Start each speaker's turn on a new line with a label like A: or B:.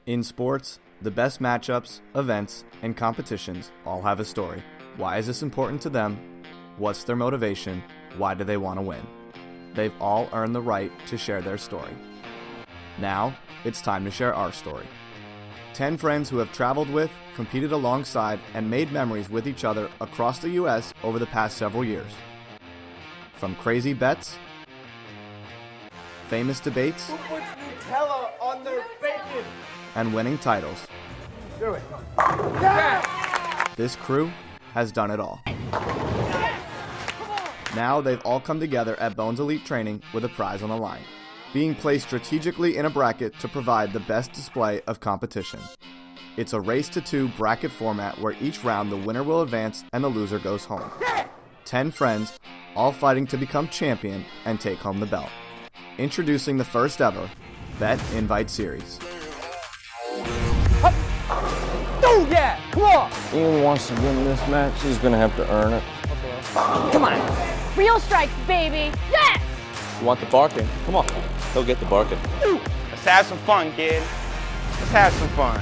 A: In sports, the best matchups, events, and competitions all have a story. Why is this important to them? What's their motivation? Why do they want to win? They've all earned the right to share their story. Now, it's time to share our story. 10 friends who have traveled with, competed alongside, and made memories with each other across the U.S. over the past several years. From crazy bets, famous debates,
B: Who puts Nutella on their bacon?
A: and winning titles.
B: Do it. Yeah!
A: This crew has done it all. Now they've all come together at Bohn's Elite Training with a prize on the line, being placed strategically in a bracket to provide the best display of competition. It's a race to 2 bracket format where each round the winner will advance and the loser goes home. 10 friends, all fighting to become champion and take home the belt. Introducing the first ever Bet Invite Series.
B: Oh yeah! Come on!
C: Anyone wants to win this match, he's gonna have to earn it.
B: Come on!
D: Real strikes, baby! Yes!
C: You want the barking? Come on, he'll get the barking.
E: Let's have some fun, kid. Let's have some fun.